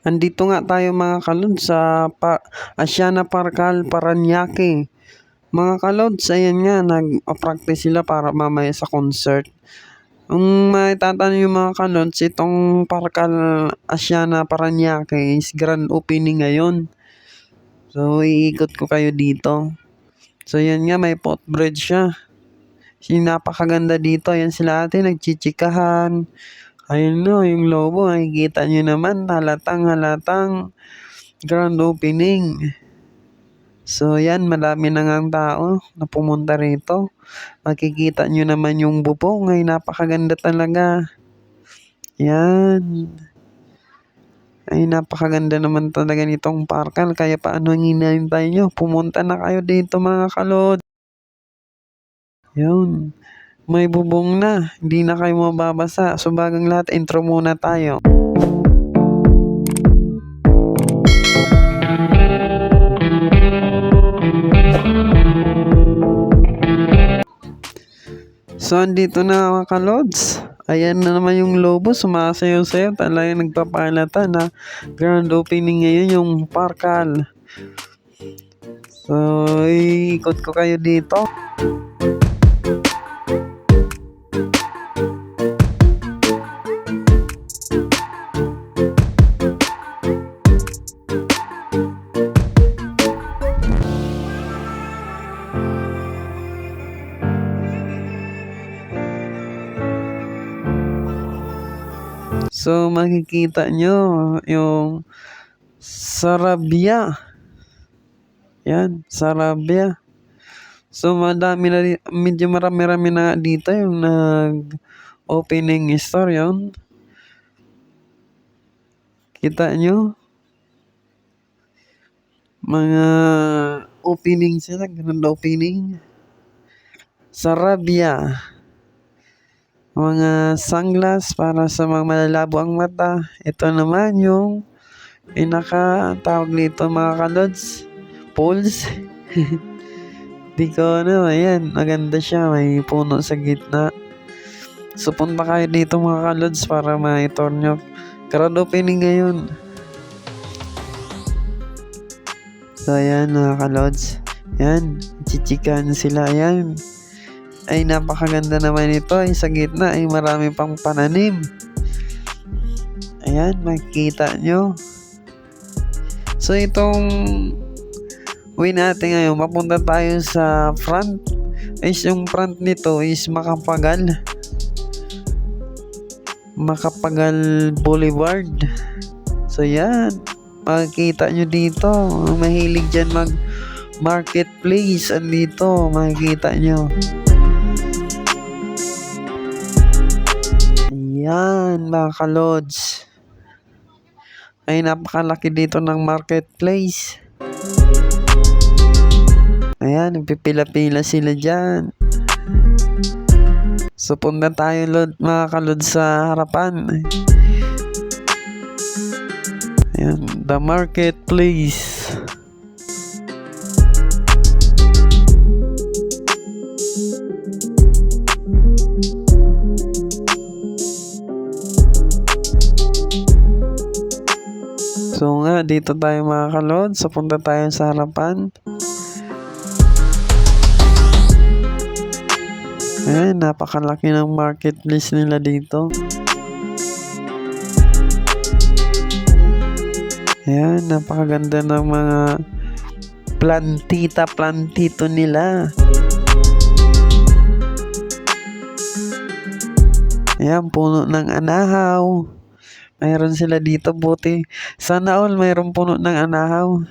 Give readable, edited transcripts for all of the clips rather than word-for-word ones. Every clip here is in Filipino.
Andito nga tayo mga kalod sa Asiana Parkal, Paranaque. Mga kalods, ayan nga, nag-practice sila para mamaya sa concert. Ang maitatanong yung mga kalods, itong Parkal Asiana Paranaque is grand opening ngayon. So, iikot ko kayo dito. So, yan nga, may footbridge siya. Napakaganda dito. Ayan sila ate, nagchichikahan. Ayun no, yung logo, nakikita nyo naman, halatang grand opening. So yan, marami na nga ang tao na pumunta rito. Makikita nyo naman yung bubong, ay napakaganda talaga. Yan. Ay napakaganda naman talaga nitong Parkal, kaya paano hinihintay nyo? Pumunta na kayo dito mga kalod. Yun. May bubong na, hindi na kayo mababasa. So bagang lahat, intro muna tayo. So andito na mga kalods. Ayan na naman yung lobo, sumasayaw-sayaw. Talagang nagpapalata na grand opening ngayon yung Parkal. So ikot ko kayo dito. So makikita nyo yung Sarabia. Yan, Sarabia. So medyo marami-rami na dito yung nag-opening store yun. Kita nyo? Mga opening sila, grand opening. Sarabia. Mga sunglass para sa mga malalabo ang mata. Ito naman yung tawag nito mga kalods, poles. Di ko ayan, maganda siya, may puno sa gitna. So punta kayo dito mga kalods para ma-tour nyo. Grand opening ngayon. So ayan mga kalods, yan, chichikan sila, yan. Ay napakaganda naman ito, ay sa gitna ay marami pang pananim. Ayan, makikita nyo. So itong way natin ngayon, mapunta tayo sa front. Yung front nito is Macapagal Boulevard. So yan, makikita nyo dito. Mahilig dyan mag marketplace. Andito, makikita nyo. Yan mga kalods. Ay napakalaki dito ng marketplace. Ayan, nagpipila-pila sila dyan. So punta tayo mga kalods sa harapan. Ayan, the marketplace. So nga, dito tayo mga kalod. So punta tayo sa harapan. Ayan, napakalaki ng marketplace nila dito. Ayan, napakaganda ng mga plantito nila. Ayan, puno ng anahaw. Mayroon sila dito, buti. Sana all mayroon puno ng anahaw.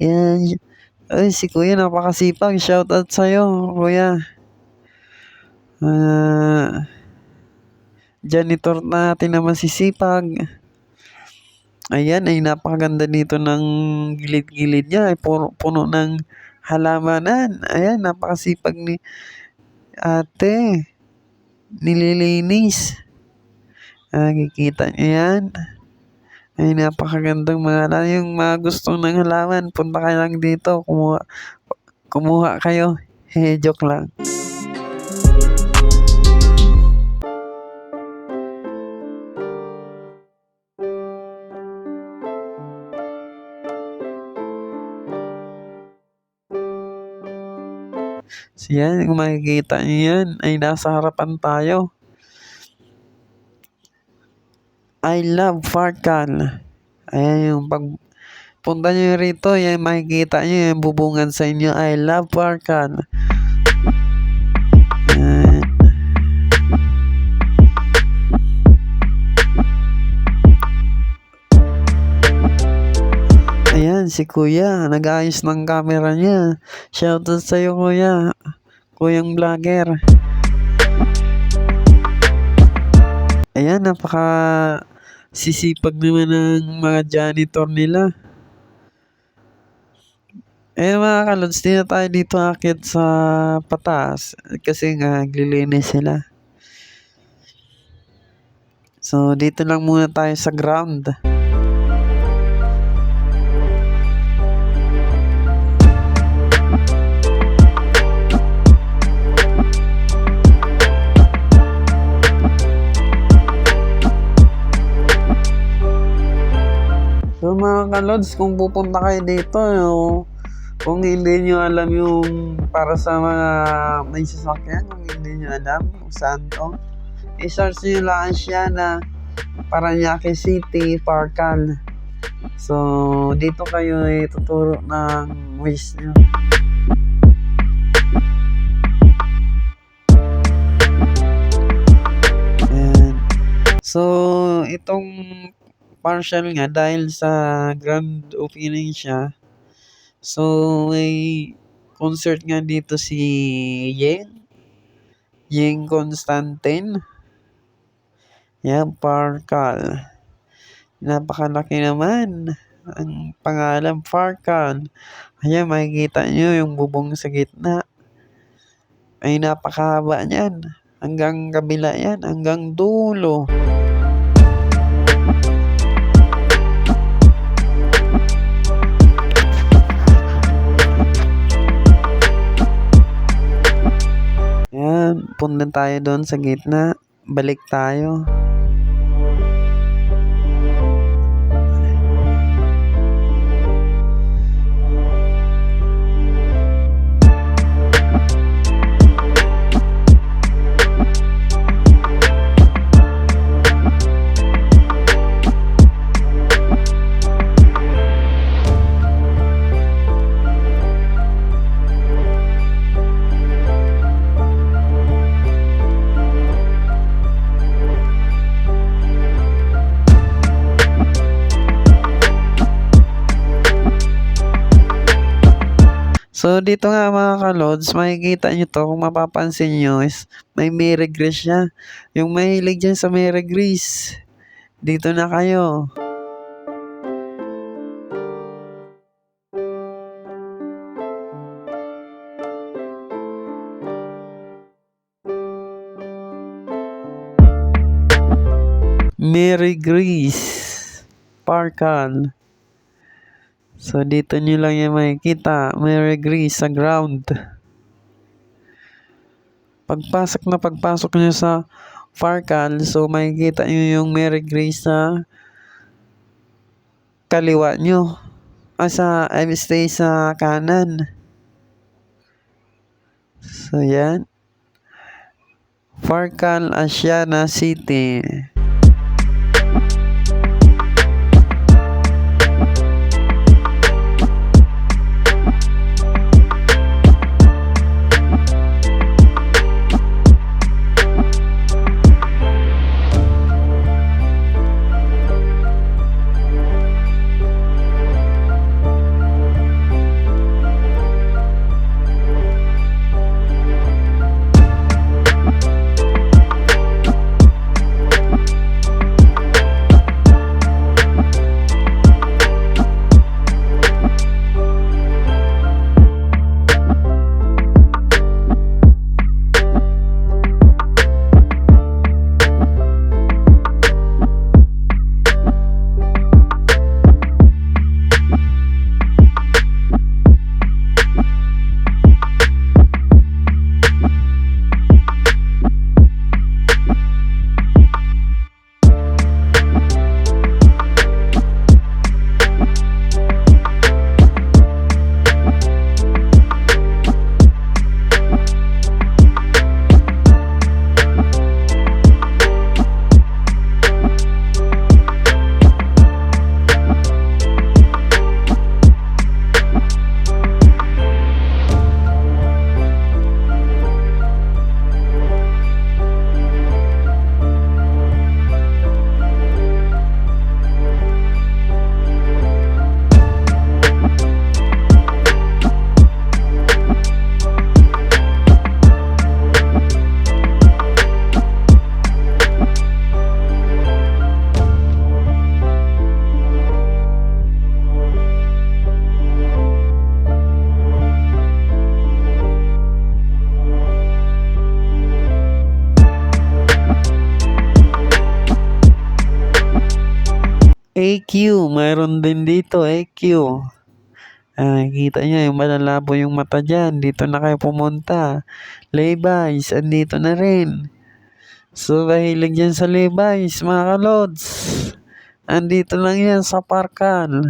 Yan. Ay, si kuya napakasipag. Shoutout sa'yo, kuya. Janitor natin na masisipag. Ayan, ay napakaganda dito ng gilid-gilid niya. Ay puno ng halamanan. Ayan, napakasipag ni ate. Nililinis. Nakikita nyo yan. Ay napakagandang yung mga gustong ng halaman, punta kayo lang dito, kumuha kayo. Joke lang. So yan, kung makikita nyo yan, ay nasa harapan tayo. I love Farkal. Ayan yung punta nyo rito, yan makikita nyo yung bubungan sa inyo. I love Farkal. Ayan. Ayan, si Kuya, nag-ayos ng camera niya. Shoutout sa'yo, Kuya. Kuyang vlogger. Ayan, napaka sisipag naman ng mga janitor nila. Eh mga kalods, di na tayo dito akit sa pataas. Kasi nga, naglilinis sila. So, dito lang muna tayo sa ground. So mga kalods, kung pupunta kayo dito, kung hindi nyo alam yung para sa mga may sasakyan, kung hindi nyo alam kung saan to, i-search nyo lang siya na Parañaque City, Farkal. So, dito kayo ituturo ng ways nyo. Ayan. So, itong partial nga dahil sa grand opening siya. So, may concert nga dito si Yeng Constantine. Yan, Farkal. Napakalaki naman. Ang pangalan, Farkal. Ayan, makikita nyo yung bubong sa gitna. Ay, napakahaba niyan. Hanggang kabila yan, hanggang dulo. Yan, punta tayo doon sa gitna. Balik tayo. So, dito nga mga kalods, makikita nyo to, kung mapapansin nyo, is may Mary Grace siya. Yung mahilig dyan sa Mary Grace, dito na kayo. Mary Grace, Farkal. So, dito nyo lang yung makikita. Mary Grace sa ground. Pagpasok nyo sa Farkal, so makikita nyo yung Mary Grace sa kaliwa nyo. Stay sa kanan. So, yan. Farkal, Asiana City. AQ, mayroon din dito, AQ. Kita niyo yung malalabo yung mata diyan, dito na kayo pumunta. Levi's, andito na rin. So, mahilig yan sa Levi's, mga kalods. Andito lang yan sa Parkal.